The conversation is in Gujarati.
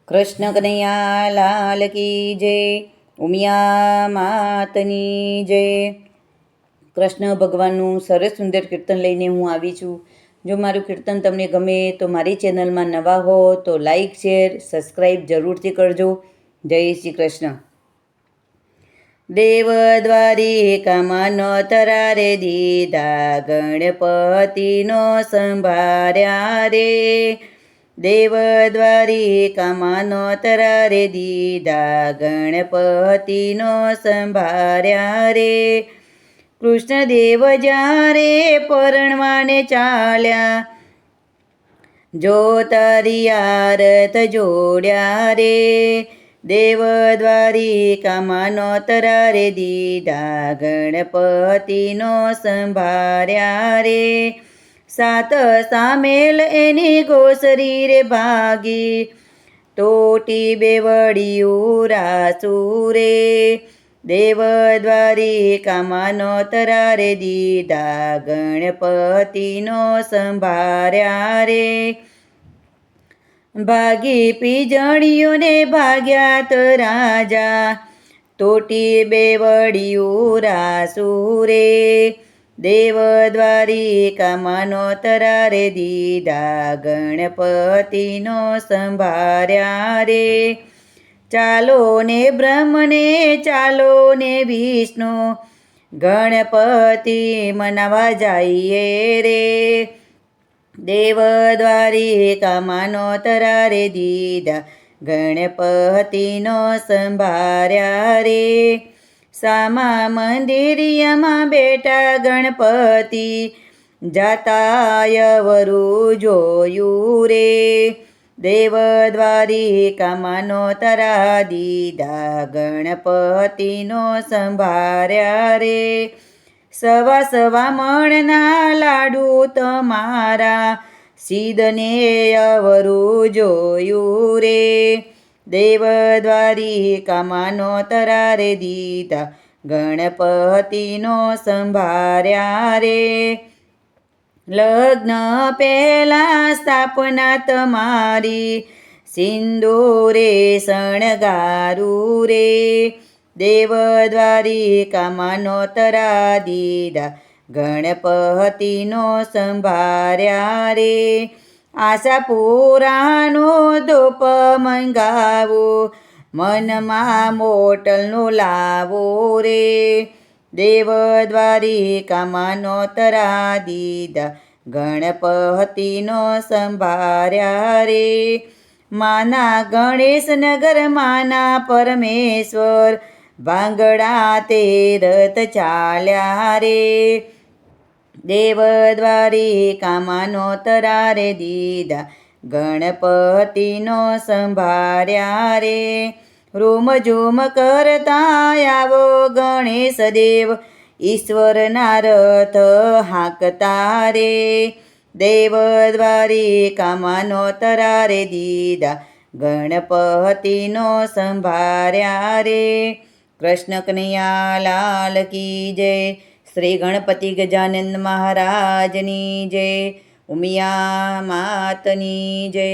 કૃષ્ણ કનૈયા લાલ કી જય, ઉમિયા માતની જય। કૃષ્ણ ભગવાનનું સરસ સુંદર કીર્તન લઈને હું આવી છું। જો મારું કીર્તન તમને ગમે તો મારી ચેનલમાં નવા હો તો લાઈક શેર સબસ્ક્રાઈબ જરૂરથી કરજો। જય શ્રી કૃષ્ણ। દેવ દ્વારિકામાં નોતરા રે દીધા, ગણપતિનો સંભાર્યા રે। દેવ દ્વારિકામાં નોતરા રે દીધા, ગણપતિનો સંભાર્યા રે। કૃષ્ણદેવ જ્યારે પરણવાને ચાલ્યા, જો તારી આરત જોડ્યા રે। દેવ દ્વારિકામાં નોતરા રે દીધા, ગણપતિનો સંભાર્યા રે। સાત સામેલ એની ગોસરી રે ભાગી, તોટી બેવડિયું રાસુ રે। દેવ દ્વારિકામાં નોતરા રે દીધા, ગણપતિનો સંભાર્યા રે। ભાગી પીજણીઓને ભાગ્યા તો રાજા, તોટી બેવડિયું રાસુ રે। દેવ દ્વારિકામાં નોતરા રે દીધા, ગણપતિનો સંભાર્યા રે। ચાલો ને બ્રહ્મને ચાલો ને વિષ્ણુ, ગણપતિ મનાવા જઈએ રે। દેવ દ્વારિકામાં નોતરા રે દીધા, ગણપતિનો સંભાર્યા રે। સામા મંદિરિયામાં બેઠા ગણપતિ, જાતાયવરું જોયું રે। દેવ દ્વારિકામાં નોતરા દીધા, ગણપતિનો સંભાર્યા રે। સવા સવા મણના લાડુ તમારા, સિદ્ધને અવરું જોયું રે। દેવ દ્વારિકામાં નોતરા રે દીધા, ગણપતિનો સંભાર્યા રે। લગ્ન પહેલા સ્થાપના તમારી, સિંદૂરે શણગારું રે। દેવ દ્વારિકામાં નોતરા દીધા, ગણપતિનો સંભાર્યા રે। આશાપુરાનો ધૂપ મંગાવો, મનમાં મોટલનું લાવો રે। દેવ દ્વારિકામાં નોતરા દીધા, ગણપતિનો સંભાર્યા રે। માના ગણેશનગર માના પરમેશ્વર, ભાંગડા તે રથ ચાલ્યા રે। દેવ દ્વારિકામાં નોતરા રે દીધા, ગણપતિનો સંભાર્યા રે। રૂમ ઝૂમ કરતા આવો ગણેશ દેવ, ઈશ્વરના રથ હાંકતા રે। દેવ દ્વારિકામાં નોતરા રે દીધા, ગણપતિનો સંભાર્યા રે। કૃષ્ણ કનૈયા લાલ કી જય, શ્રી ગણપતિ ગજાનંદ મહારાજની જય, ઉમિયા માતની જય।